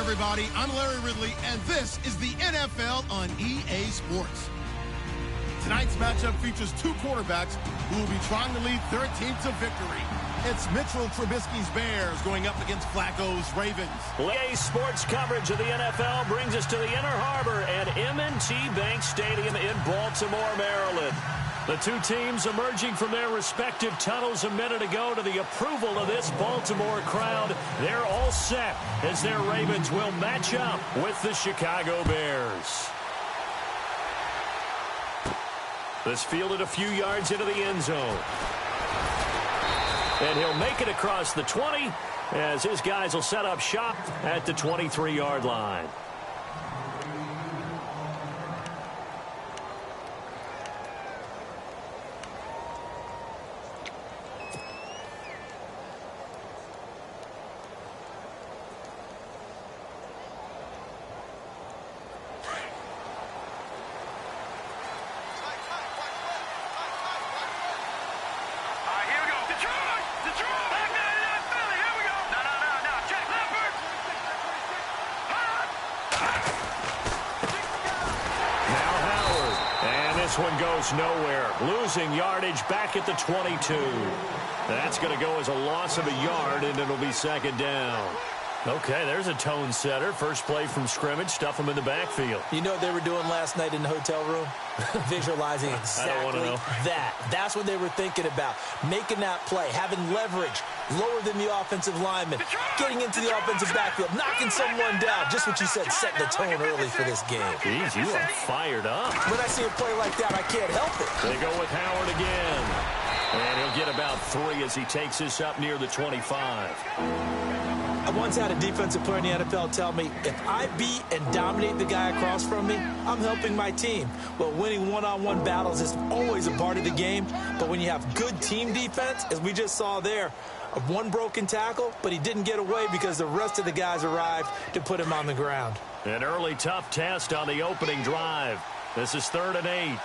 everybody. I'm Larry Ridley, and this is the NFL on EA Sports. Tonight's matchup features two quarterbacks who will be trying to lead their team to victory. It's Mitchell Trubisky's Bears going up against Flacco's Ravens. EA Sports coverage of the NFL brings us to the Inner Harbor at M&T Bank Stadium in Baltimore, Maryland. The two teams emerging from their respective tunnels a minute ago to the approval of this Baltimore crowd. They're all set as their Ravens will match up with the Chicago Bears. This fielded a few yards into the end zone. And he'll make it across the 20 as his guys will set up shop at the 23-yard line. This one goes nowhere, losing yardage back at the 22. That's going to go as a loss of a yard, and it'll be second down. Okay, there's a tone setter. First play from scrimmage, stuff them in the backfield. You know what they were doing last night in the hotel room? Visualizing exactly that. That's what they were thinking about. Making that play, having leverage, lower than the offensive lineman, getting into the offensive backfield, knocking someone down. Just what you said, setting the tone early for this game. Jeez, you are fired up. When I see a play like that, I can't help it. They go with Howard again. And he'll get about 3 as he takes this up near the 25. I once had a defensive player in the NFL tell me, if I beat and dominate the guy across from me, I'm helping my team. Well, winning one-on-one battles is always a part of the game, but when you have good team defense, as we just saw there, one broken tackle, but he didn't get away because the rest of the guys arrived to put him on the ground. An early tough test on the opening drive. This is 3rd and 8.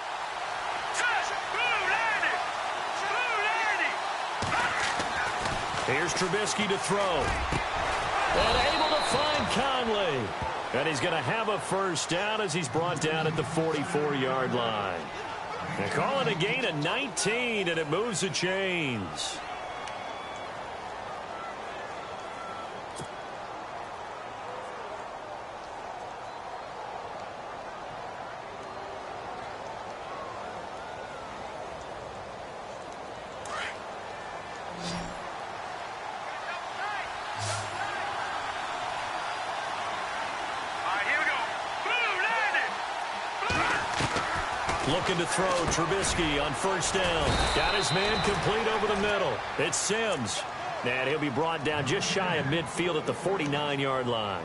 Here's Trubisky to throw. And able to find Conley. And he's going to have a first down as he's brought down at the 44-yard line. They call it a gain of 19, and it moves the chains. Looking to throw, Trubisky on first down. Got his man complete over the middle. It's Sims. And he'll be brought down just shy of midfield at the 49-yard line.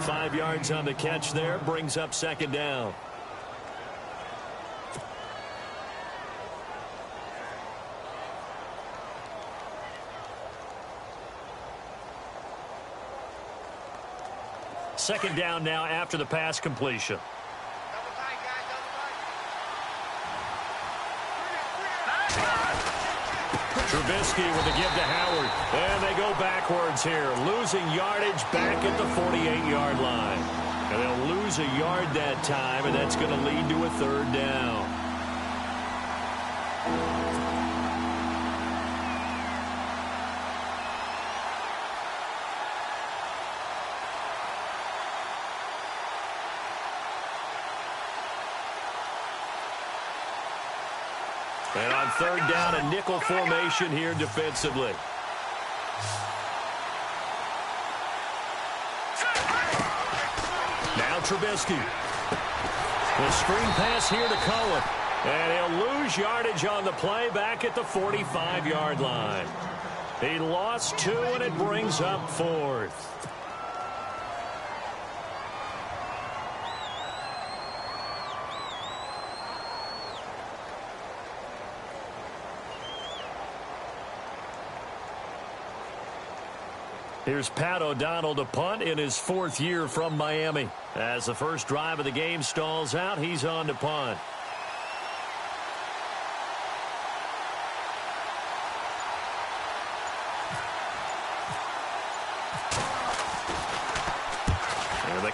5 yards on the catch there, brings up second down. Second down now after the pass completion. Trubisky with the give to Howard. And they go backwards here, losing yardage back at the 48-yard line. And they'll lose a yard that time, and that's going to lead to a 3rd down. And on 3rd down, a nickel formation here defensively. Now Trubisky. The screen pass here to Cohen. And he'll lose yardage on the play back at the 45-yard line. He lost 2, and it brings up 4th. Here's Pat O'Donnell to punt in his 4th year from Miami. As the first drive of the game stalls out, he's on to punt.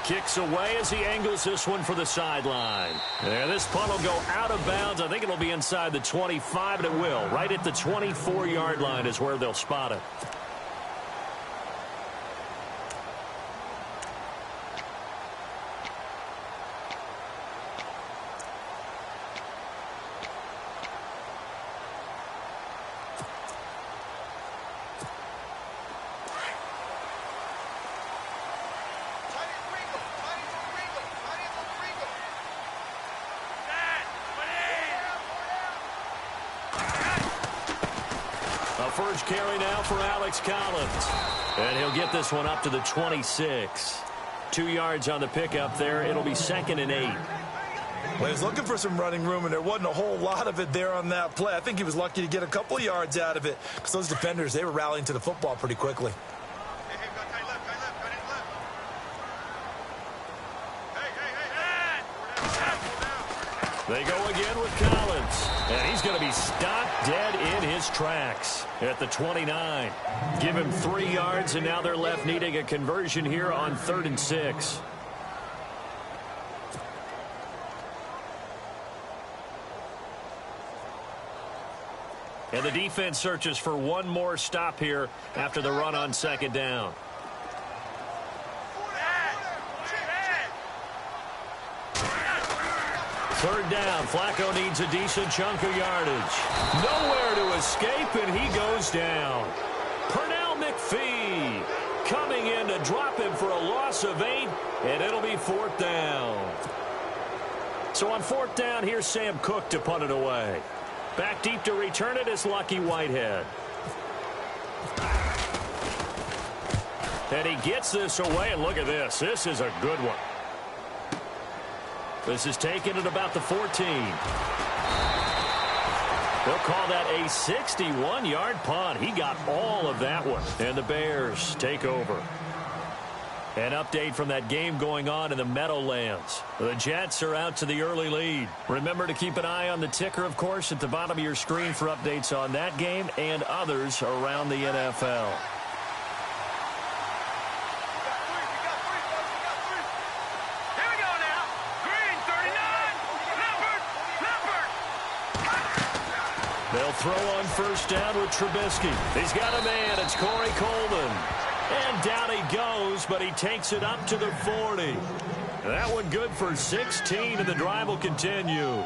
kicks away as he angles this one for the sideline. And this punt will go out of bounds. I think it'll be inside the 25, and it will. Right at the 24-yard line is where they'll spot it. First carry now for Alex Collins. And he'll get this one up to the 26. 2 yards on the pickup there. It'll be 2nd and 8. Well, he was looking for some running room, and there wasn't a whole lot of it there on that play. I think he was lucky to get a couple of yards out of it because those defenders, they were rallying to the football pretty quickly. They go again with Collins. And he's going to be stopped dead in his tracks at the 29. Give him 3 yards, and now they're left needing a conversion here on 3rd and 6. And the defense searches for one more stop here after the run on 2nd down. Third down. Flacco needs a decent chunk of yardage. Nowhere to escape, and he goes down. Pernell McPhee coming in to drop him for a loss of 8, and it'll be 4th down. So on 4th down, here's Sam Cook to punt it away. Back deep to return it is Lucky Whitehead. And he gets this away, and look at this. This is a good one. This is taken at about the 14. They'll call that a 61-yard punt. He got all of that one. And the Bears take over. An update from that game going on in the Meadowlands. The Jets are out to the early lead. Remember to keep an eye on the ticker, of course, at the bottom of your screen for updates on that game and others around the NFL. They'll throw on 1st down with Trubisky. He's got a man. It's Corey Coleman. And down he goes, but he takes it up to the 40. That one good for 16, and the drive will continue.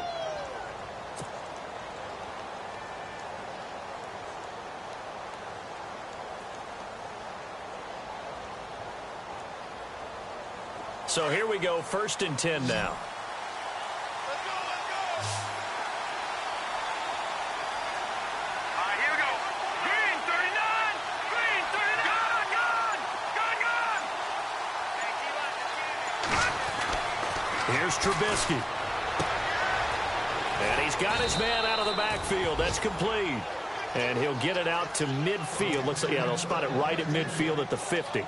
So here we go, 1st and 10 now. Here's Trubisky. And he's got his man out of the backfield. That's complete. And he'll get it out to midfield. Looks like, yeah, they'll spot it right at midfield at the 50.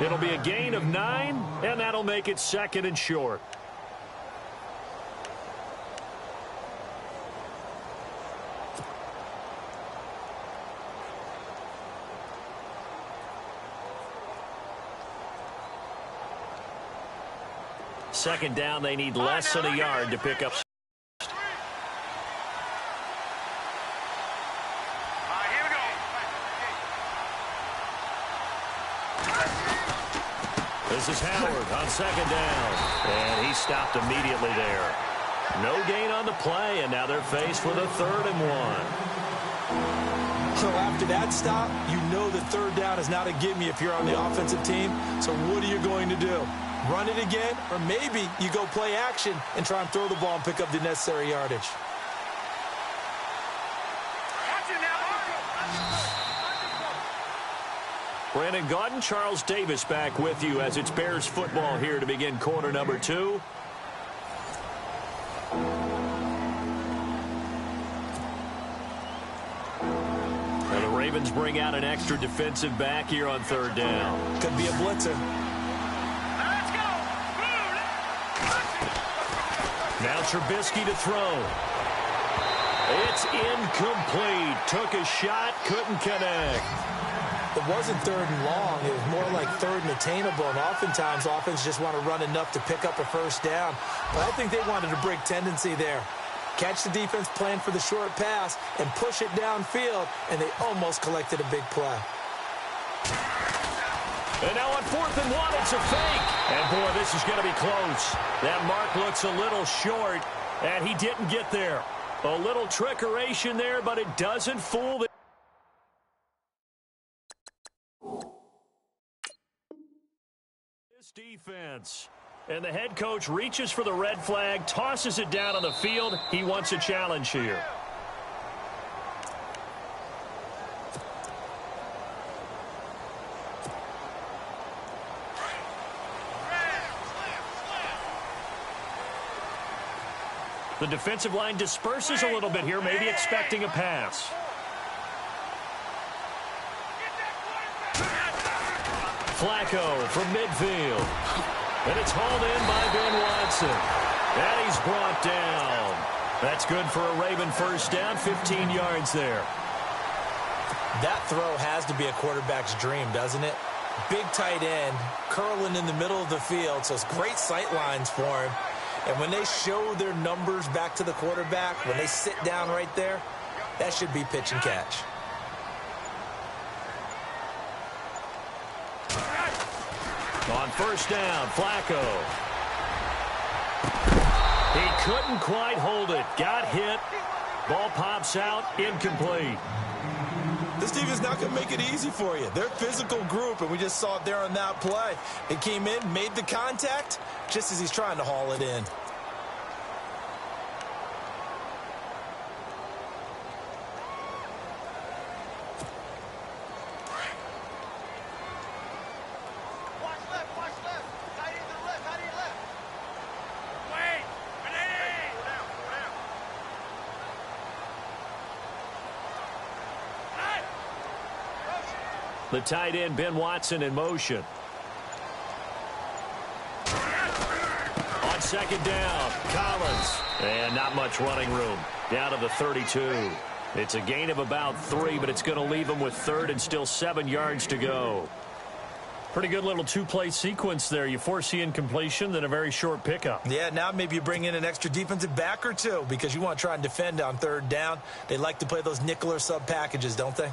It'll be a gain of 9, and that'll make it 2nd and short. Second down, they need less than a yard to pick up. This is Howard on 2nd down. And he stopped immediately there. No gain on the play, and now they're faced with a 3rd and 1. So after that stop, you know that 3rd down is not a gimme if you're on the offensive team. So what are you going to do? Run it again, or maybe you go play action and try and throw the ball and pick up the necessary yardage. Brandon Gaudin, Charles Davis back with you as it's Bears football here to begin quarter number 2. And the Ravens bring out an extra defensive back here on 3rd down. Could be a blitzer. Now Trubisky to throw. It's incomplete. Took a shot, couldn't connect. it wasn't third and long. It was more like third and attainable, and oftentimes offense just want to run enough to pick up a first down. But I think they wanted a break tendency there. Catch the defense playing for the short pass and push it downfield, and they almost collected a big play. And now on 4th and 1, it's a fake. And, boy, this is going to be close. That mark looks a little short, and he didn't get there. A little trickeration there, but it doesn't fool the this defense. And the head coach reaches for the red flag, tosses it down on the field. He wants a challenge here. The defensive line disperses a little bit here, maybe expecting a pass. Flacco from midfield. And it's hauled in by Ben Watson. And he's brought down. That's good for a Raven first down, 15 yards there. That throw has to be a quarterback's dream, doesn't it? Big tight end, curling in the middle of the field, so it's great sight lines for him. And when they show their numbers back to the quarterback, when they sit down right there, that should be pitch and catch. On first down, Flacco. He couldn't quite hold it. Got hit. Ball pops out. Incomplete. This team is not going to make it easy for you. They're a physical group, and we just saw it there on that play. He came in, made the contact, just as he's trying to haul it in. The tight end, Ben Watson, in motion. On second down, Collins. And not much running room. Down to the 32. It's a gain of about 3, but it's going to leave him with 3rd and still 7 yards to go. Pretty good little two-play sequence there. You force the incompletion, then a very short pickup. Yeah, now maybe you bring in an extra defensive back or two because you want to try and defend on 3rd down. They like to play those nickel or sub packages, don't they?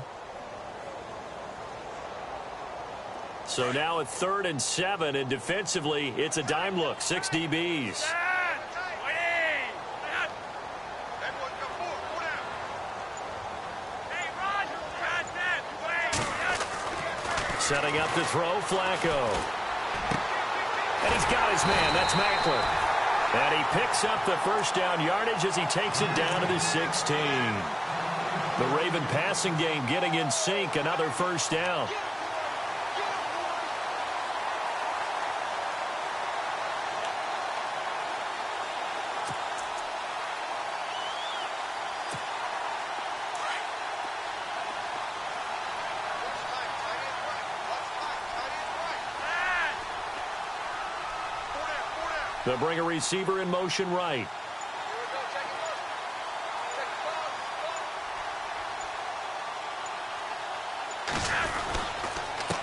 So now at 3rd and 7, and defensively, it's a dime look. 6 DBs. Setting up to throw, Flacco. And he's got his man. That's Macklin. And he picks up the first down yardage as he takes it down to the 16. The Raven passing game getting in sync. Another first down. They'll bring a receiver in motion right.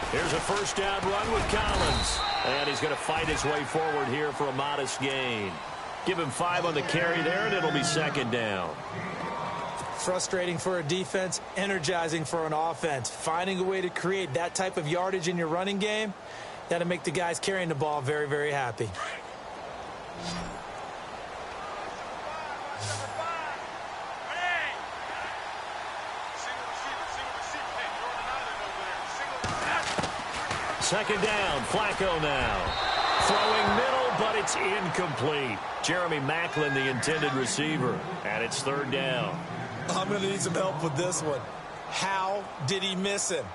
Here's a first down run with Collins. And he's going to fight his way forward here for a modest gain. Give him 5 on the carry there, and it'll be 2nd down. Frustrating for a defense, energizing for an offense. Finding a way to create that type of yardage in your running game, that'll make the guys carrying the ball very, very happy. Second down, Flacco now. Throwing middle, but it's incomplete. Jeremy Macklin, the intended receiver, and it's 3rd down. I'm going to need some help with this one. How did he miss him?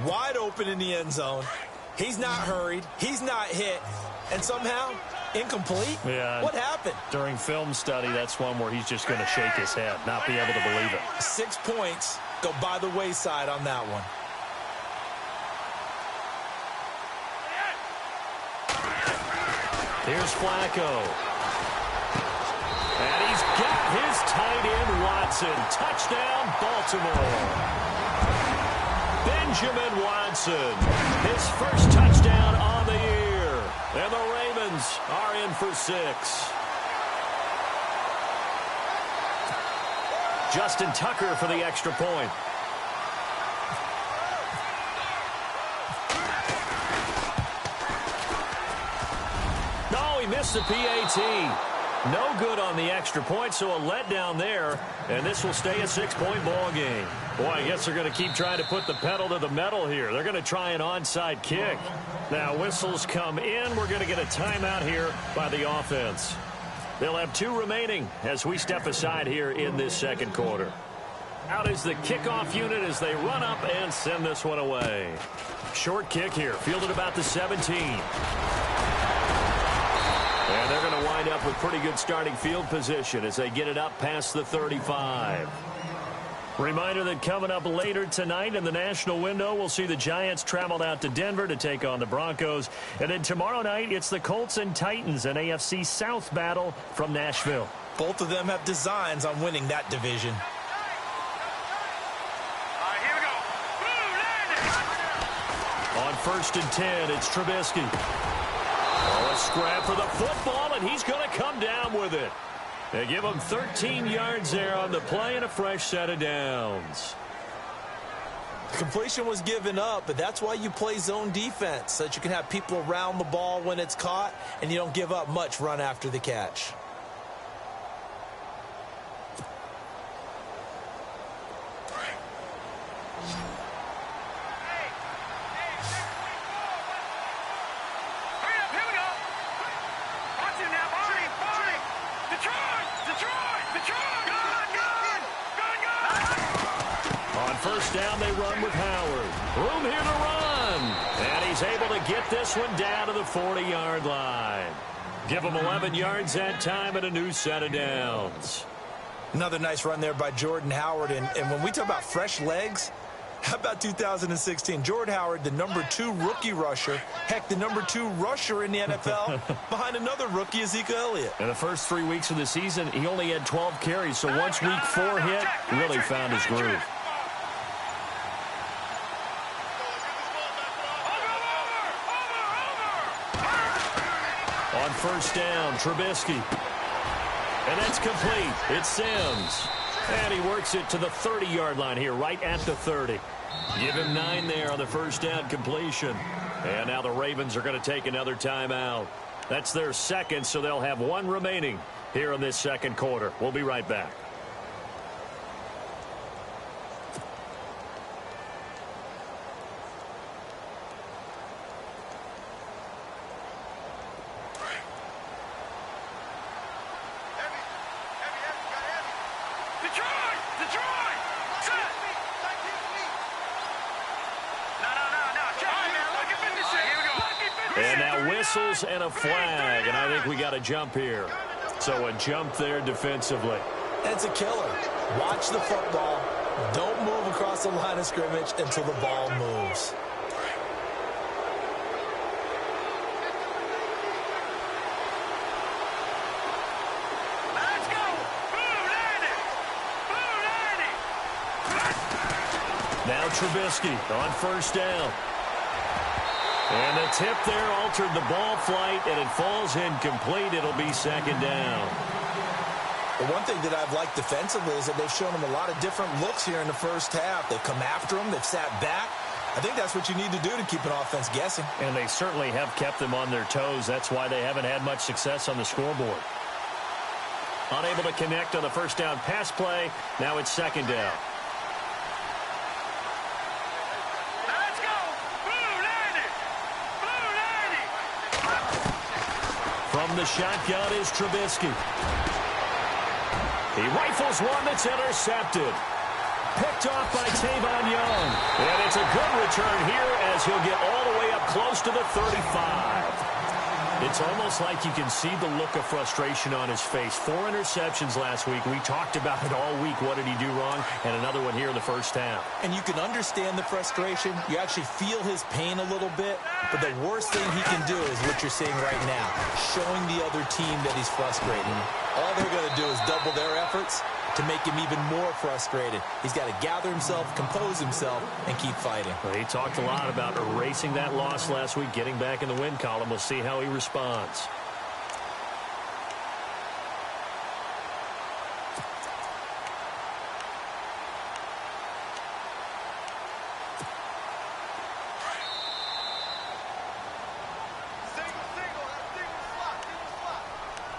Wide open in the end zone. He's not hurried. He's not hit. And somehow, incomplete? Yeah. What happened? During film study, that's one where he's just going to shake his head, not be able to believe it. 6 points go by the wayside on that one. Here's Flacco. And he's got his tight end, Watson. Touchdown, Baltimore. Ben Benjamin Watson. His first touchdown on the year. And the Ravens are in for 6. Justin Tucker for the extra point. No, he missed the PAT. No good on the extra point, so a letdown there, and this will stay a 6-point ball game. Boy, I guess they're going to keep trying to put the pedal to the metal here. They're going to try an onside kick. Now, whistles come in. We're going to get a timeout here by the offense. They'll have 2 remaining as we step aside here in this second quarter. Out is the kickoff unit as they run up and send this one away. Short kick here, fielded about the 17. And they're going to wind up with pretty good starting field position as they get it up past the 35. Reminder that coming up later tonight in the national window, we'll see the Giants travel out to Denver to take on the Broncos. And then tomorrow night, it's the Colts and Titans, an AFC South battle from Nashville. Both of them have designs on winning that division. Here we go. On 1st and 10, it's Trubisky. Oh, a scrap for the football, and he's going to come down with it. They give him 13 yards there on the play and a fresh set of downs. The completion was given up, but that's why you play zone defense, so that you can have people around the ball when it's caught, and you don't give up much run after the catch. Down they run with Howard. Room here to run. And he's able to get this one down to the 40-yard line. Give him 11 yards that time and a new set of downs. Another nice run there by Jordan Howard. And when we talk about fresh legs, how about 2016? Jordan Howard, the #2 rookie rusher. Heck, the #2 rusher in the NFL behind another rookie, Ezekiel Elliott. In the first 3 weeks of the season, he only had 12 carries. So once week 4 hit, really found his groove. On 1st down, Trubisky. And that's complete. It's Sims. And he works it to the 30-yard line here, right at the 30. Give him 9 there on the 1st down completion. And now the Ravens are going to take another timeout. That's their second, so they'll have 1 remaining here in this second quarter. We'll be right back. And now whistles and a flag, and I think we got a jump here. So a jump there defensively. It's a killer. Watch the football. Don't move across the line of scrimmage until the ball moves. Let's go. Now Trubisky on 1st down. And the tip there altered the ball flight, and it falls incomplete. It'll be 2nd down. The one thing that I've liked defensively is that they've shown him a lot of different looks here in the first half. They've come after him. They've sat back. I think that's what you need to do to keep an offense guessing. And they certainly have kept them on their toes. That's why they haven't had much success on the scoreboard. Unable to connect on the 1st down pass play. Now it's 2nd down. From the shotgun is Trubisky. He rifles one that's intercepted. Picked off by Tavon Young. And it's a good return here as he'll get all the way up close to the 35. It's almost like you can see the look of frustration on his face. 4 interceptions last week. We talked about it all week. What did he do wrong? And another one here in the first half. And you can understand the frustration. You actually feel his pain a little bit. But the worst thing he can do is what you're seeing right now, showing the other team that he's frustrated. All they're going to do is double their efforts, to make him even more frustrated. He's got to gather himself, compose himself, and keep fighting. Well, he talked a lot about erasing that loss last week, getting back in the win column. We'll see how he responds.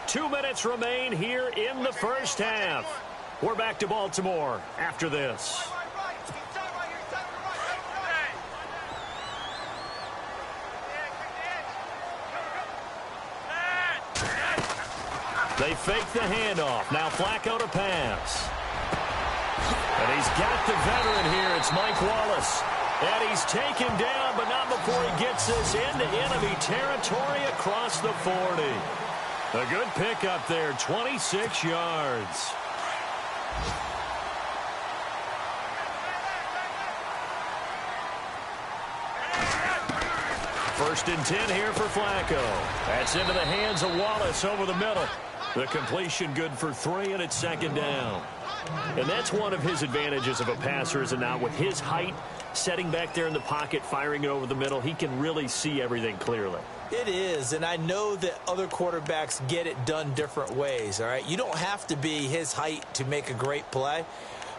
Two minutes remain here in the first half. We're back to Baltimore after this. They fake the handoff. Now Flacco to pass. And he's got the veteran here. It's Mike Wallace. And he's taken down, but not before he gets this into enemy territory across the 40. A good pickup there, 26 yards. First and 10 here for Flacco. That's into the hands of Wallace over the middle. The completion good for 3, and it's second down. And that's one of his advantages of a passer, is it not? With his height, setting back there in the pocket, firing it over the middle, he can really see everything clearly. It is, and I know that other quarterbacks get it done different ways, all right? You don't have to be his height to make a great play,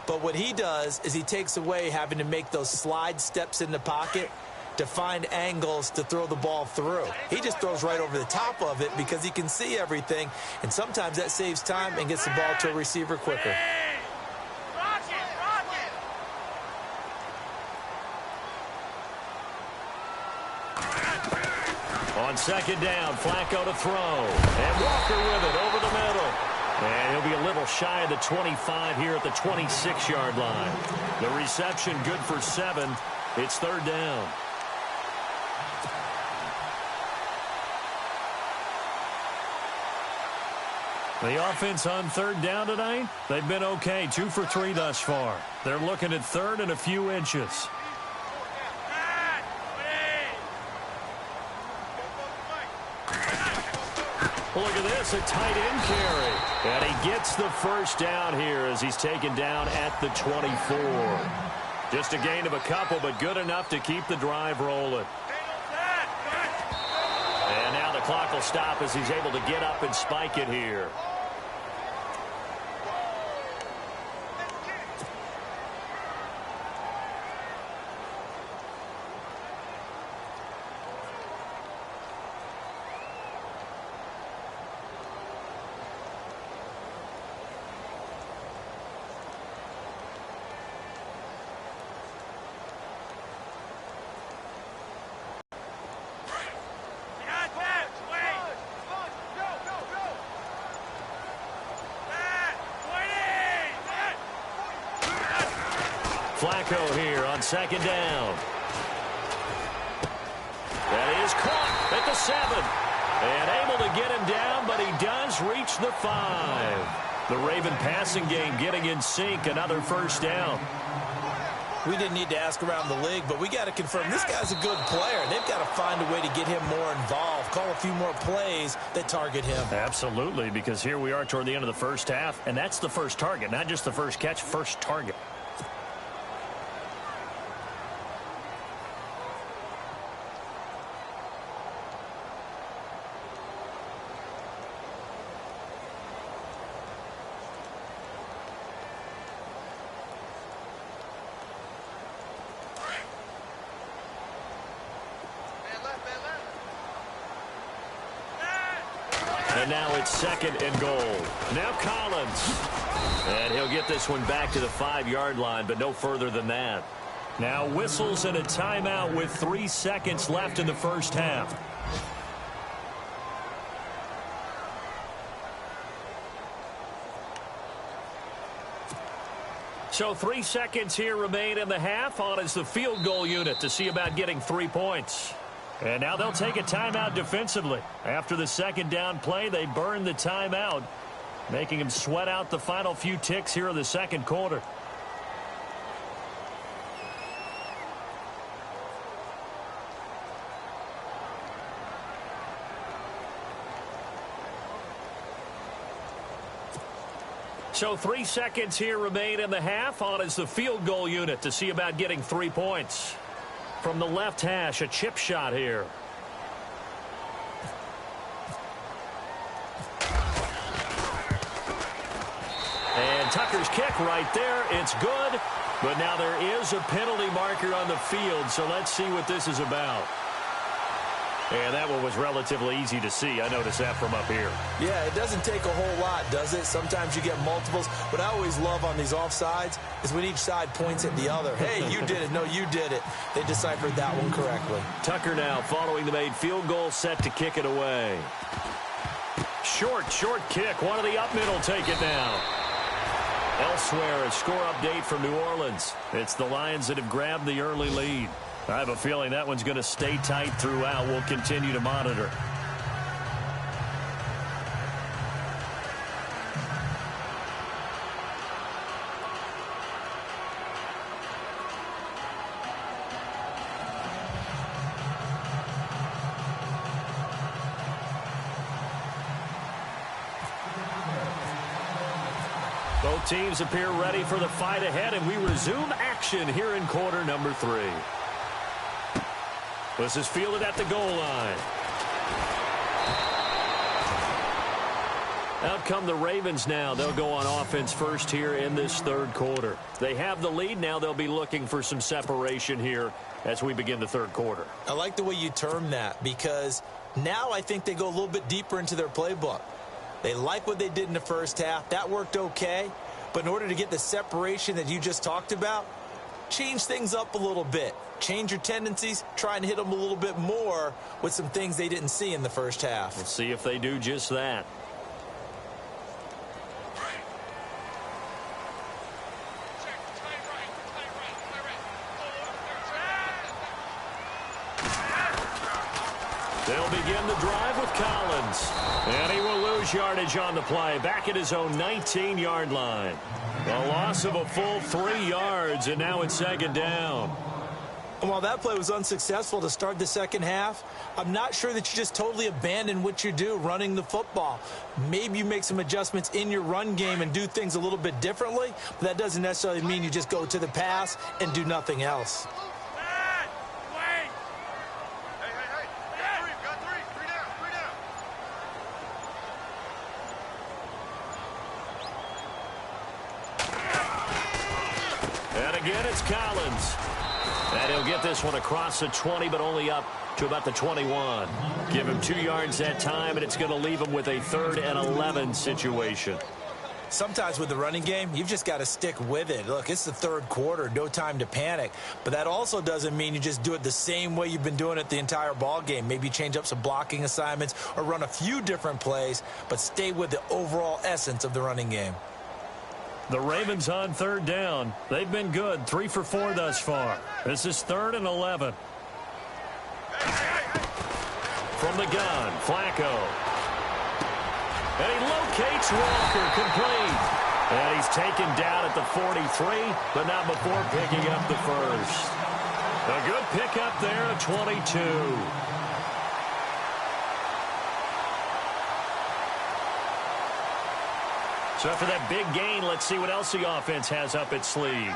but what he does is he takes away having to make those slide steps in the pocket to find angles to throw the ball through. He just throws right over the top of it because he can see everything, and sometimes that saves time and gets the ball to a receiver quicker. On second down, Flacco to throw. And Walker with it over the middle. And he'll be a little shy of the 25 here at the 26-yard line. The reception good for 7. It's third down. The offense on third down tonight, they've been okay. 2 for 3 thus far. They're looking at third and a few inches. Look at this, a tight end carry. And he gets the first down here as he's taken down at the 24. Just a gain of a couple, but good enough to keep the drive rolling. And now the clock will stop as he's able to get up and spike it here. Flacco here on second down. That is caught at the 7. And able to get him down, but he does reach the 5. The Raven passing game getting in sync. Another first down. We didn't need to ask around the league, but we got to confirm this guy's a good player. They've got to find a way to get him more involved, call a few more plays that target him. Absolutely, because here we are toward the end of the first half, and that's the first target, not just the first catch, first target. And now it's second and goal. Now Collins. And he'll get this one back to the 5-yard line, but no further than that. Now whistles and a timeout with 3 seconds left in the first half. So 3 seconds here remain in the half. On is the field goal unit to see about getting 3 points. And now they'll take a timeout defensively. After the second down play, they burn the timeout, making him sweat out the final few ticks here in the second quarter. So 3 seconds here remain in the half. On is the field goal unit to see about getting 3 points. From the left hash, a chip shot here. And Tucker's kick right there. It's good. But now there is a penalty marker on the field, so let's see what this is about. And that one was relatively easy to see. I noticed that from up here. Yeah, it doesn't take a whole lot, does it? Sometimes you get multiples. What I always love on these offsides is when each side points at the other. Hey, you did it. No, you did it. They deciphered that one correctly. Tucker now following the made field goal, set to kick it away. Short kick. One of the up middle take it now. Elsewhere, a score update from New Orleans. It's the Lions that have grabbed the early lead. I have a feeling that one's going to stay tight throughout. We'll continue to monitor. Both teams appear ready for the fight ahead, and we resume action here in quarter number 3. This is fielded at the goal line. Out come the Ravens now. They'll go on offense first here in this third quarter. They have the lead now. They'll be looking for some separation here as we begin the third quarter. I like the way you term that, because now I think they go a little bit deeper into their playbook. They like what they did in the first half. That worked okay. But in order to get the separation that you just talked about, change things up a little bit. Change your tendencies. Try and hit them a little bit more with some things they didn't see in the first half. We'll see if they do just that. They'll begin the drive with Collins. And he will lose yardage on the play. Back at his own 19-yard line. A loss of a full 3 yards, and now it's second down. And while that play was unsuccessful to start the second half, I'm not sure that you just totally abandon what you do running the football. Maybe you make some adjustments in your run game and do things a little bit differently, but that doesn't necessarily mean you just go to the pass and do nothing else. Again, it's Collins. And he'll get this one across the 20, but only up to about the 21. Give him 2 yards that time, and it's going to leave him with a 3rd and 11 situation. Sometimes with the running game, you've just got to stick with it. Look, it's the third quarter, no time to panic. But that also doesn't mean you just do it the same way you've been doing it the entire ball game. Maybe change up some blocking assignments or run a few different plays, but stay with the overall essence of the running game. The Ravens on 3rd down. They've been good, 3 for 4 thus far. This is 3rd and 11. From the gun, Flacco. And he locates Walker, complete. And he's taken down at the 43, but not before picking up the first. A good pickup there at 22. So after that big gain, let's see what else the offense has up its sleeve.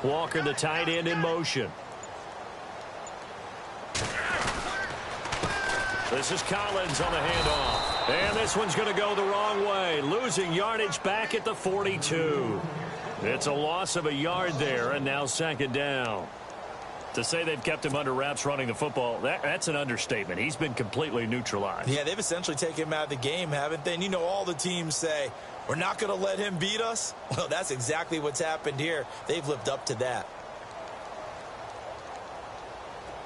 Walker, the tight end, in motion. This is Collins on the handoff. And this one's going to go the wrong way. Losing yardage back at the 42. It's a loss of a yard there, and now second down. To say they've kept him under wraps running the football, that's an understatement. He's been completely neutralized. Yeah, they've essentially taken him out of the game, haven't they? And you know, all the teams say, we're not going to let him beat us. Well, that's exactly what's happened here. They've lived up to that.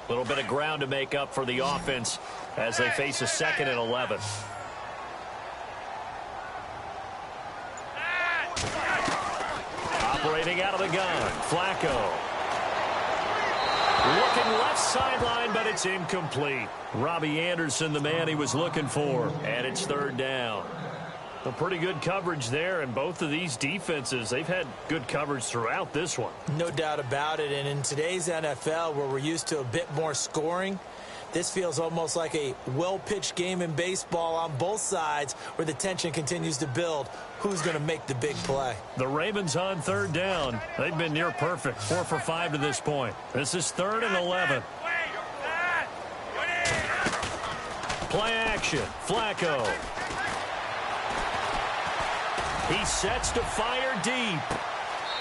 A little bit of ground to make up for the offense as they face a 2nd and 11. Operating out of the gun, Flacco. Looking left sideline, but it's incomplete. Robbie Anderson, the man he was looking for, and it's 3rd down. A pretty good coverage there, and both of these defenses, they've had good coverage throughout this one. No doubt about it, and in today's NFL, where we're used to a bit more scoring, this feels almost like a well-pitched game in baseball on both sides where the tension continues to build. Who's going to make the big play? The Ravens on third down. They've been near perfect, 4 for 5 to this point. This is 3rd and 11. Play action. Flacco. He sets to fire deep.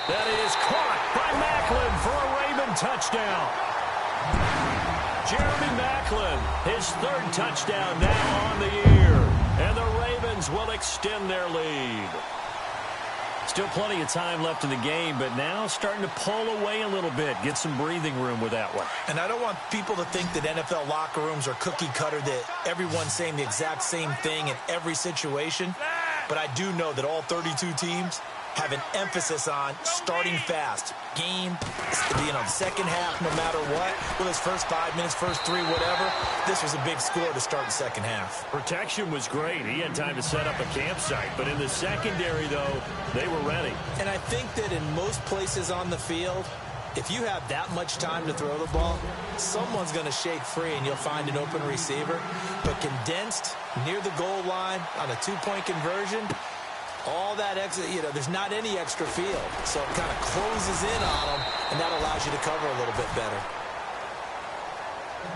That is caught by Maclin for a Raven touchdown. Jeremy Maclin, his 3rd touchdown now on the year. And the Ravens will extend their lead. Still plenty of time left in the game, but now starting to pull away a little bit. Get some breathing room with that one. And I don't want people to think that NFL locker rooms are cookie cutter, that everyone's saying the exact same thing in every situation. But I do know that all 32 teams have an emphasis on starting fast. Game, the second half, no matter what. Well, his first 5 minutes, first 3, whatever. This was a big score to start the second half. Protection was great. He had time to set up a campsite. But in the secondary, though, they were ready. And I think that in most places on the field, if you have that much time to throw the ball, someone's going to shake free and you'll find an open receiver. But condensed near the goal line on a 2-point conversion, all that extra, there's not any extra field. So it kind of closes in on them, and that allows you to cover a little bit better.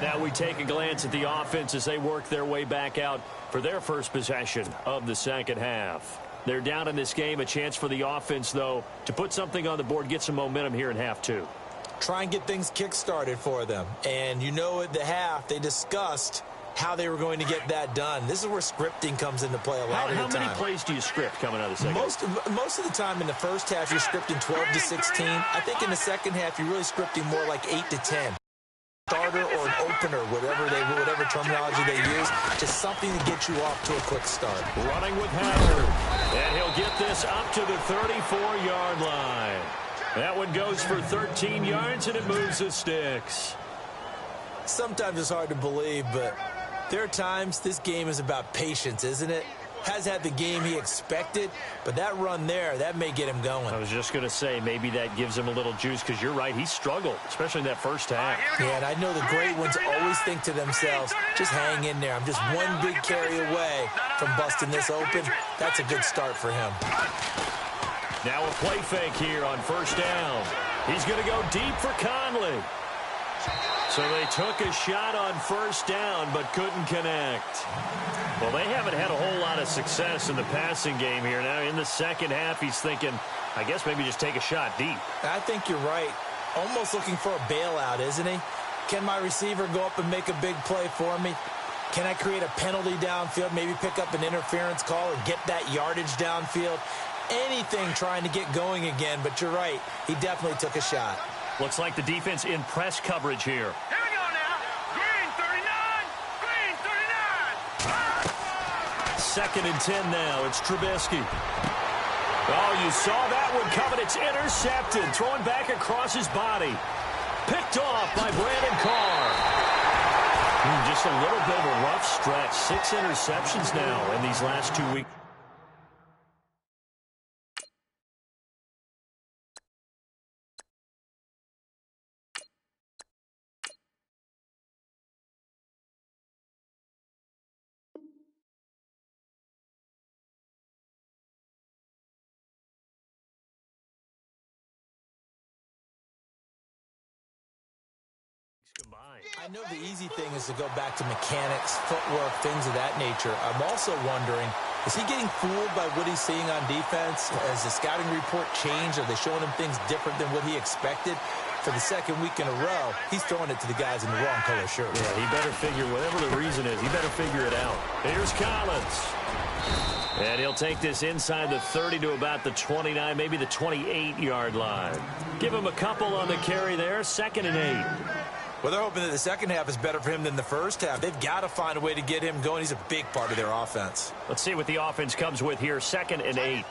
Now we take a glance at the offense as they work their way back out for their first possession of the second half. They're down in this game. A chance for the offense, though, to put something on the board, get some momentum here in half 2. Try and get things kick-started for them. And at the half, they discussed how they were going to get that done. This is where scripting comes into play a lot of the time. How many plays do you script coming out of the second half? Most of the time in the first half, you're scripting 12 to 16. I think in the second half, you're really scripting more like 8 to 10. Starter or an opener, whatever terminology they use, just something to get you off to a quick start. Running with Howard, and he'll get this up to the 34-yard line. That one goes for 13 yards, and it moves the sticks. Sometimes it's hard to believe, but there are times this game is about patience, isn't it? Has had the game he expected, but that run there, that may get him going. I was just going to say, maybe that gives him a little juice, because you're right, he struggled, especially in that first half. Yeah, and I know the great ones always think to themselves, just hang in there. I'm just one big carry away from busting this open. That's a good start for him. Now a play fake here on first down. He's going to go deep for Conley. So they took a shot on first down, but couldn't connect. Well, they haven't had a whole lot of success in the passing game here. Now in the second half, he's thinking, I guess maybe just take a shot deep. I think you're right. Almost looking for a bailout, isn't he? Can my receiver go up and make a big play for me? Can I create a penalty downfield, maybe pick up an interference call and get that yardage downfield? Anything trying to get going again, but you're right. He definitely took a shot. Looks like the defense in press coverage here. Here we go now. Green 39. Green 39. 2nd and 10 now. It's Trubisky. Oh, you saw that one coming. It's intercepted. Throwing back across his body. Picked off by Brandon Carr. Just a little bit of a rough stretch. 6 interceptions now in these last 2 weeks. Combined. I know the easy thing is to go back to mechanics, footwork, things of that nature. I'm also wondering, is he getting fooled by what he's seeing on defense? Has the scouting report changed? Are they showing him things different than what he expected? For the second week in a row, he's throwing it to the guys in the wrong color shirt. Yeah, he better figure, whatever the reason is, he better figure it out. Here's Collins. And he'll take this inside the 30 to about the 29, maybe the 28-yard line. Give him a couple on the carry there, 2nd and 8. Well, they're hoping that the second half is better for him than the first half. They've got to find a way to get him going. He's a big part of their offense. Let's see what the offense comes with here, 2nd and 8.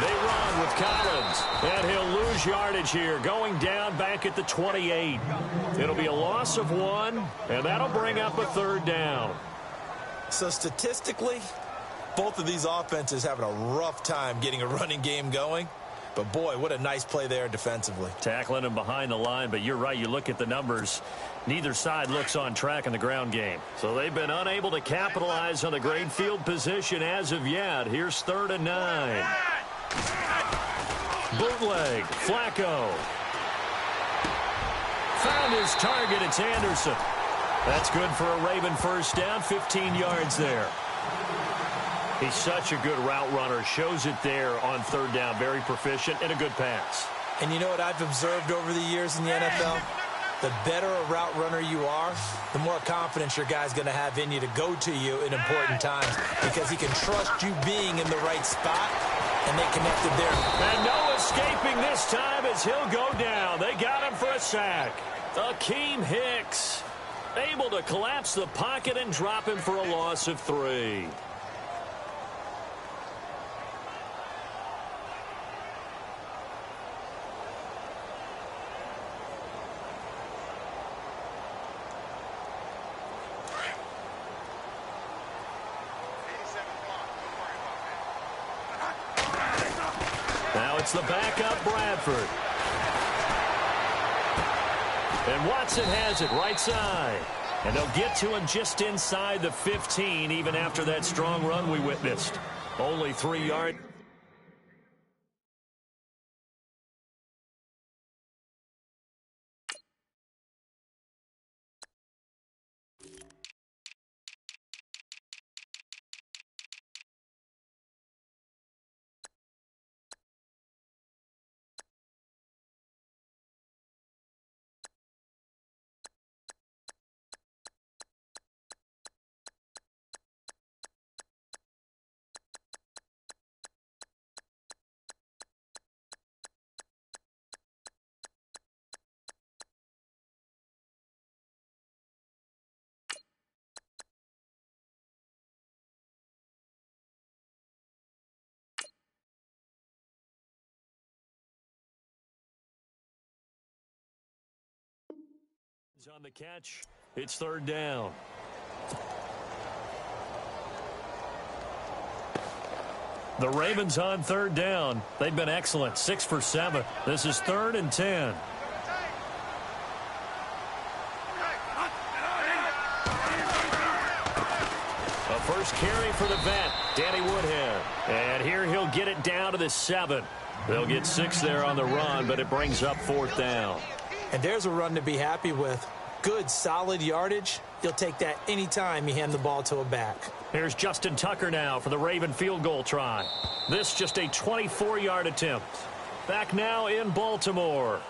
They run with Collins. And he'll lose yardage here, going down back at the 28. It'll be a loss of 1, and that'll bring up a 3rd down. So statistically, both of these offenses having a rough time getting a running game going. But, boy, what a nice play there defensively. Tackling him behind the line, but you're right. You look at the numbers. Neither side looks on track in the ground game. So they've been unable to capitalize on the great field position as of yet. Here's 3rd and 9. Bootleg. Flacco. Found his target. It's Anderson. That's good for a Raven first down. 15 yards there. He's such a good route runner. Shows it there on 3rd down. Very proficient and a good pass. And you know what I've observed over the years in the NFL? The better a route runner you are, the more confidence your guy's going to have in you to go to you in important times because he can trust you being in the right spot, and they connected there. And no escaping this time as he'll go down. They got him for a sack. Akeem Hicks able to collapse the pocket and drop him for a loss of 3. Now it's the backup, Bradford. And Watson has it right side. And they'll get to him just inside the 15, even after that strong run we witnessed. Only 3 yards. On the catch, it's 3rd down. The Ravens on 3rd down. They've been excellent, 6 for 7. This is 3rd and 10. A first carry for the vet, Danny Woodhead. And here he'll get it down to the 7. They'll get 6 there on the run, but it brings up 4th down. And there's a run to be happy with. Good, solid yardage. You'll take that anytime you hand the ball to a back. Here's Justin Tucker now for the Raven field goal try. This just a 24-yard attempt. Back now in Baltimore.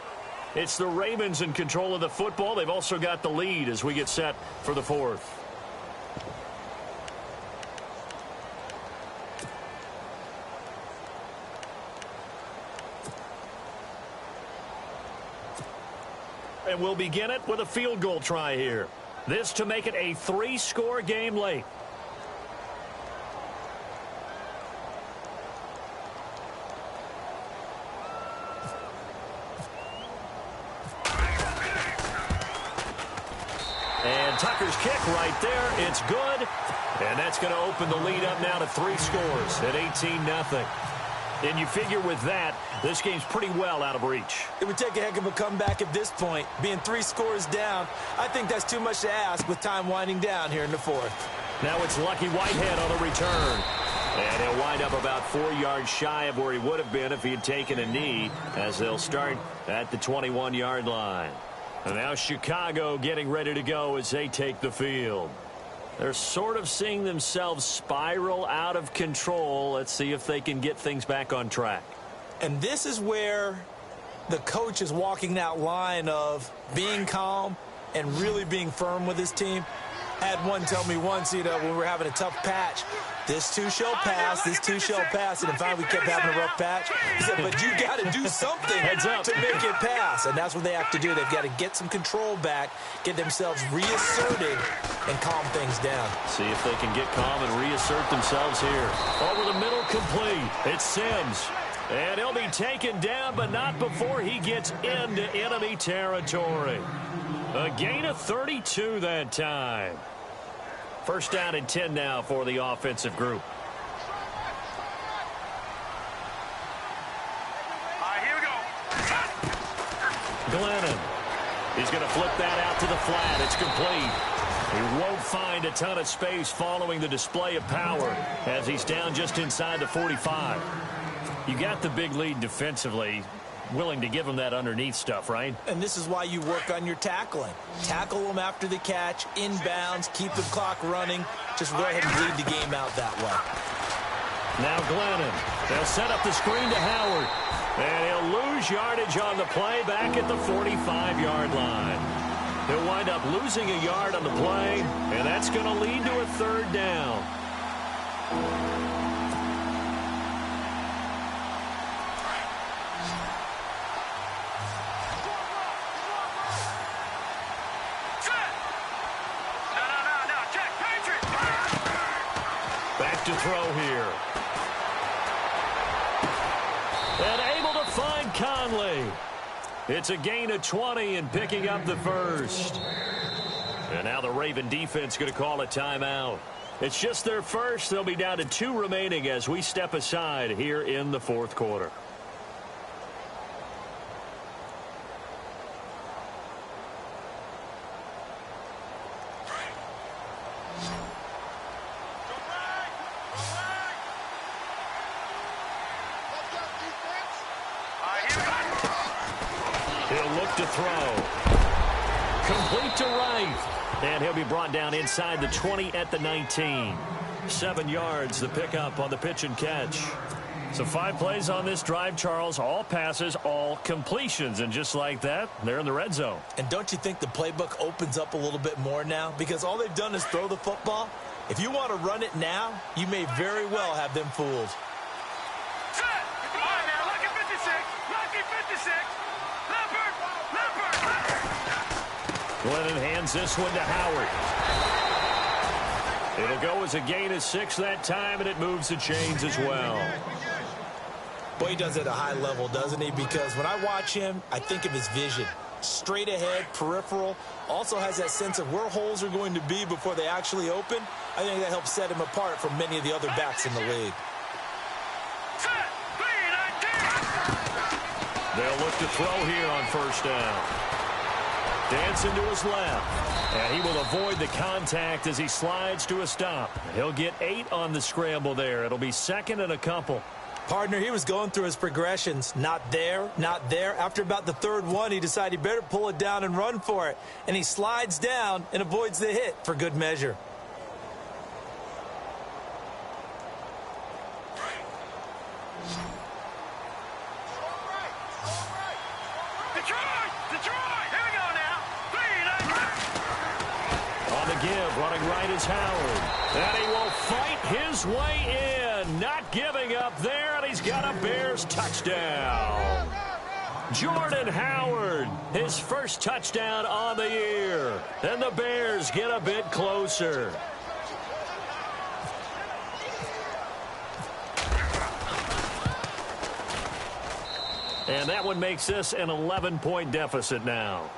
It's the Ravens in control of the football. They've also got the lead as we get set for the 4th. And we'll begin it with a field goal try here. This to make it a 3-score game late. And Tucker's kick right there. It's good. And that's going to open the lead up now to 3 scores at 18-0. And you figure with that, this game's pretty well out of reach. It would take a heck of a comeback at this point. Being 3 scores down, I think that's too much to ask with time winding down here in the 4th. Now it's Lucky Whitehead on the return. And he'll wind up about 4 yards shy of where he would have been if he had taken a knee, as they'll start at the 21-yard line. And now Chicago getting ready to go as they take the field. They're sort of seeing themselves spiral out of control. Let's see if they can get things back on track. And this is where the coach is walking that line of being calm and really being firm with his team. I had one tell me once, when we were having a tough patch, this too shall pass, this too shall pass. And finally we kept having a rough patch. He said, but you got to do something to make it pass. And that's what they have to do. They've got to get some control back, get themselves reasserted, and calm things down. See if they can get calm and reassert themselves here. Over the middle, complete. It's Sims. And he'll be taken down, but not before he gets into enemy territory. A gain of 32 that time. First down and 10 now for the offensive group. Here we go. Glennon. He's going to flip that out to the flat. It's complete. He won't find a ton of space following the display of power as he's down just inside the 45. You got the big lead defensively. Willing to give him that underneath stuff, right? And this is why you work on your tackling. Tackle them after the catch, inbounds, keep the clock running. Just go ahead and bleed the game out that way. Now Glennon. They'll set up the screen to Howard. And he'll lose yardage on the play back at the 45-yard line. He'll wind up losing a yard on the play, and that's going to lead to a third down. Back to throw here. And able to find Conley. It's a gain of 20 and picking up the first. And now the Raven defense going to call a timeout. It's just their first. They'll be down to 2 remaining as we step aside here in the fourth quarter. He'll look to throw. Complete to right. And he'll be brought down inside the 20 at the 19. 7 yards, the pickup on the pitch and catch. So 5 plays on this drive, Charles. All passes, all completions. And just like that, they're in the red zone. And don't you think the playbook opens up a little bit more now? Because all they've done is throw the football. If you want to run it now, you may very well have them fooled. Glennon hands this one to Howard. It'll go as a gain of 6 that time, and it moves the chains as well. Boy, he does it at a high level, doesn't he? Because when I watch him, I think of his vision. Straight ahead, peripheral. Also has that sense of where holes are going to be before they actually open. I think that helps set him apart from many of the other backs in the league. They'll look to throw here on first down. Dancing to his left. And he will avoid the contact as he slides to a stop. He'll get 8 on the scramble there. It'll be 2nd and a couple. Partner, he was going through his progressions. Not there, not there. After about the 3rd one, he decided he better pull it down and run for it. And he slides down and avoids the hit for good measure. Running right is Howard. And he will fight his way in. Not giving up there, and he's got a Bears touchdown. Jordan Howard, his first touchdown on the year. And the Bears get a bit closer. And that one makes this an 11-point deficit now.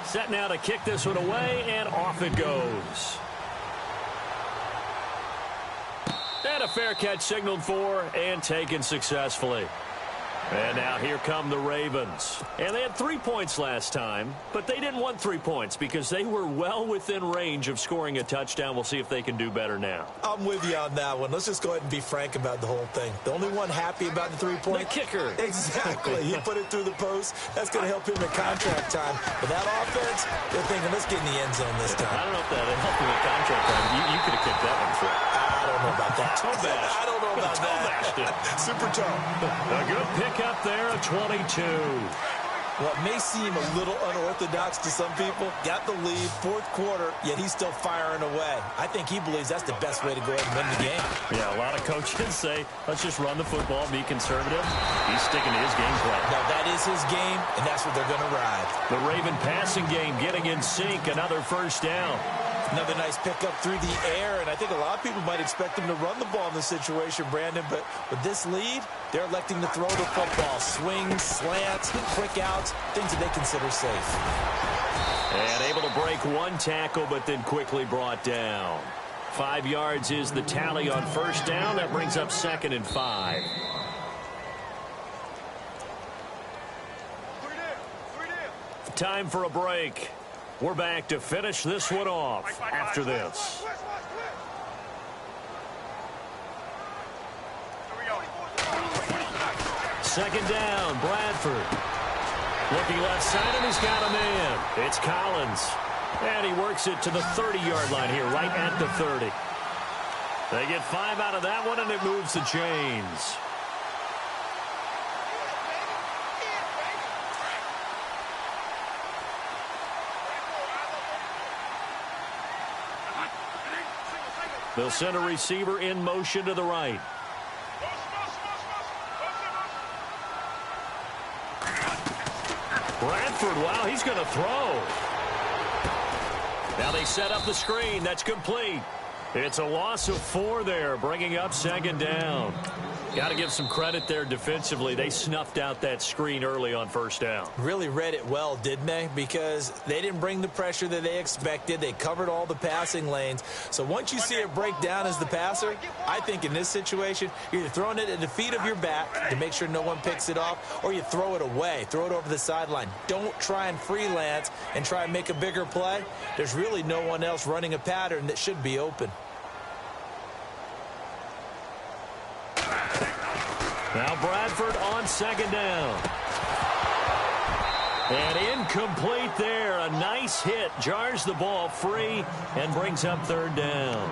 Set now to kick this one away, and off it goes. And a fair catch signaled for and taken successfully. And now here come the Ravens. And they had 3 points last time, but they didn't want 3 points because they were well within range of scoring a touchdown. We'll see if they can do better now. I'm with you on that one. Let's just go ahead and be frank about the whole thing. The only one happy about the 3-point? The kicker. Exactly. He put it through the post. That's going to help him at contract time. But that offense, they're thinking, let's get in the end zone this time. I don't know if that helped him at contract time. You could have kicked that one for it. I don't know about that. Toe bash. I don't know about toe that. Bashed it. Super toe. A good pick up there, a 22. Well, it may seem a little unorthodox to some people. Got the lead, fourth quarter, yet he's still firing away. I think he believes that's the best way to go ahead and win the game. Yeah, a lot of coaches say, let's just run the football, be conservative. He's sticking to his game plan. Now, that is his game, and that's what they're going to ride. The Raven passing game getting in sync, another first down. Another nice pickup through the air, and I think a lot of people might expect him to run the ball in this situation, Brandon, but with this lead, they're electing to throw the football. Swings, slants, quick outs, things that they consider safe. And able to break one tackle, but then quickly brought down. 5 yards is the tally on first down. That brings up 2nd and 5. Time for a break. We're back to finish this one off after this. Second down, Bradford. Looking left side, and he's got a man. It's Collins. And he works it to the 30-yard line here, right at the 30. They get 5 out of that one, and it moves the chains. They'll send a receiver in motion to the right. Bradford, wow, he's going to throw. Now they set up the screen. That's complete. It's a loss of 4 there, bringing up 2nd down. Got to give some credit there defensively. They snuffed out that screen early on first down. Really read it well, didn't they? Because they didn't bring the pressure that they expected. They covered all the passing lanes. So once you see it break down as the passer, I think in this situation, you're either throwing it at the feet of your back to make sure no one picks it off, or you throw it away, throw it over the sideline. Don't try and freelance and try and make a bigger play. There's really no one else running a pattern that should be open. Now Bradford on 2nd down. And incomplete there. A nice hit. Jars the ball free and brings up 3rd down.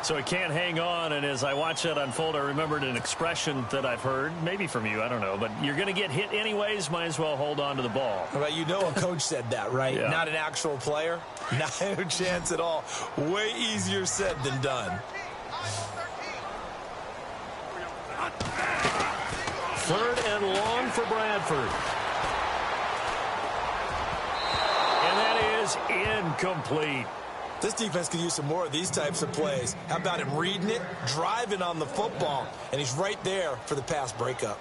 So he can't hang on, and as I watch that unfold, I remembered an expression that I've heard, maybe from you, I don't know, but you're going to get hit anyways, might as well hold on to the ball. Well, you know a coach said that, right? Yeah. Not an actual player. No chance at all. Way easier said than done. 3rd and long for Bradford. And that is incomplete. This defense could use some more of these types of plays. How about him reading it, driving on the football, and he's right there for the pass breakup.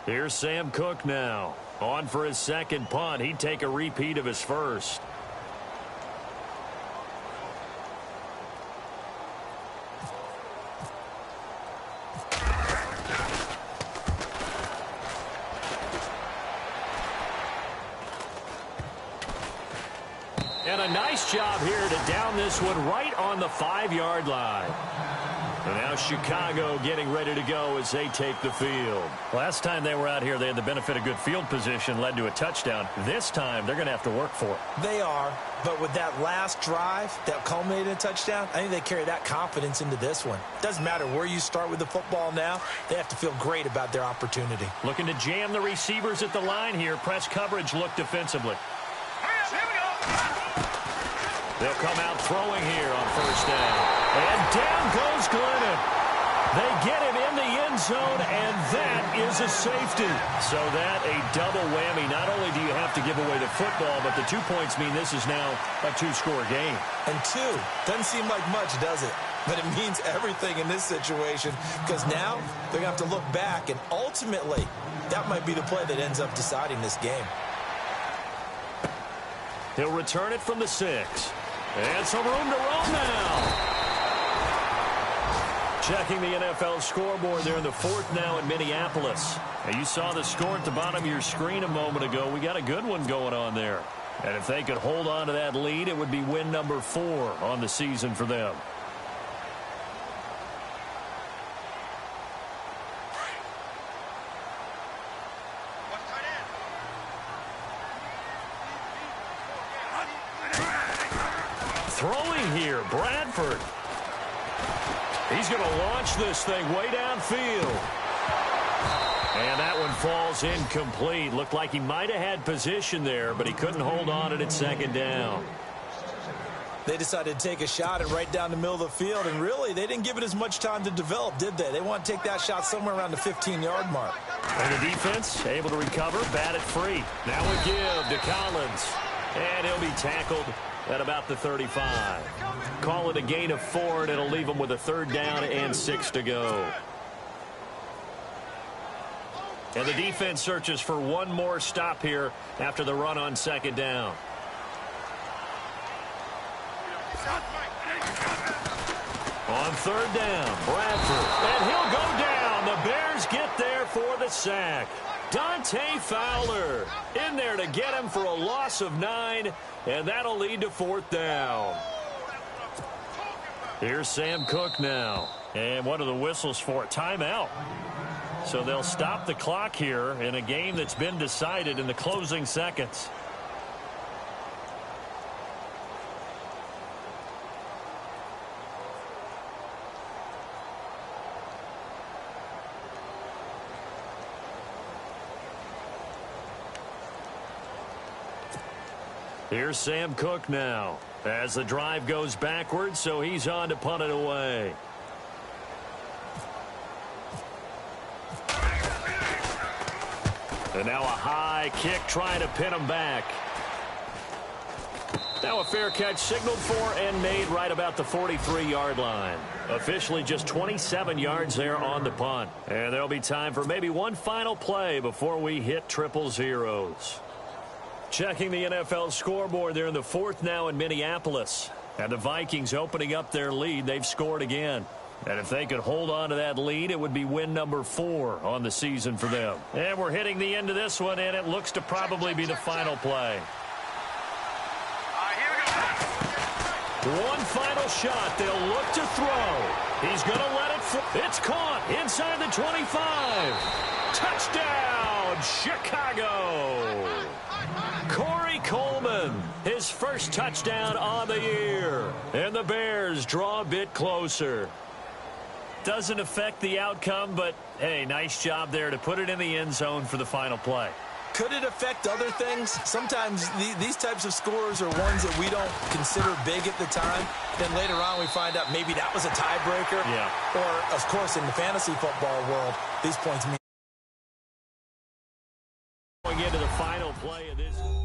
Here's Sam Cook now. On for his 2nd punt. He'd take a repeat of his first. And a nice job here to down this one right on the 5-yard line. And now Chicago getting ready to go as they take the field. Last time they were out here, they had the benefit of good field position, led to a touchdown. This time, they're going to have to work for it. They are, but with that last drive that culminated in a touchdown, I think they carry that confidence into this one. Doesn't matter where you start with the football now, they have to feel great about their opportunity. Looking to jam the receivers at the line here. Press coverage look defensively. Here we go. They'll come out throwing here on first down. And down goes Glennon. They get him in the end zone, and that is a safety. So that a double whammy. Not only do you have to give away the football, but the 2 points mean this is now a 2-score game. And 2 doesn't seem like much, does it? But it means everything in this situation, because now they're going to have to look back, and ultimately that might be the play that ends up deciding this game. He'll return it from the 6. And some room to roam now. Checking the NFL scoreboard there in the 4th now in Minneapolis. Now you saw the score at the bottom of your screen a moment ago. We got a good one going on there. And if they could hold on to that lead, it would be win number 4 on the season for them. Throwing here, Bradford. He's going to launch this thing way downfield. And that one falls incomplete. Looked like he might have had position there, but he couldn't hold on at second down. They decided to take a shot and right down the middle of the field, and really, they didn't give it as much time to develop, did they? They want to take that shot somewhere around the 15-yard mark. And the defense able to recover, bat it free. Now a give to Collins, and he'll be tackled at about the 35. Call it a gain of 4, and it'll leave him with a 3rd down and 6 to go. And the defense searches for one more stop here after the run on 2nd down. On 3rd down, Bradford, and he'll go down. The Bears get there for the sack. Dante Fowler in there to get him for a loss of 9, and that'll lead to 4th down. Here's Sam Cook now. And what are the whistles for? Timeout. So they'll stop the clock here in a game that's been decided in the closing seconds. Here's Sam Cook now as the drive goes backwards, so he's on to punt it away. And now a high kick trying to pin him back. Now a fair catch signaled for and made right about the 43-yard line. Officially just 27 yards there on the punt. And there'll be time for maybe one final play before we hit triple zeros. Checking the NFL scoreboard, they're in the 4th now in Minneapolis. And the Vikings opening up their lead. They've scored again. And if they could hold on to that lead, it would be win number 4 on the season for them. And we're hitting the end of this one, and it looks to probably be the final play. One final shot. They'll look to throw. He's going to let it fly. It's caught inside the 25. Touchdown, Chicago. Corey Coleman, his first touchdown on the year. And the Bears draw a bit closer. Doesn't affect the outcome, but, hey, nice job there to put it in the end zone for the final play. Could it affect other things? Sometimes these types of scores are ones that we don't consider big at the time. Then later on we find out maybe that was a tiebreaker. Yeah. Or, of course, in the fantasy football world, these points mean. Going into the final play of this.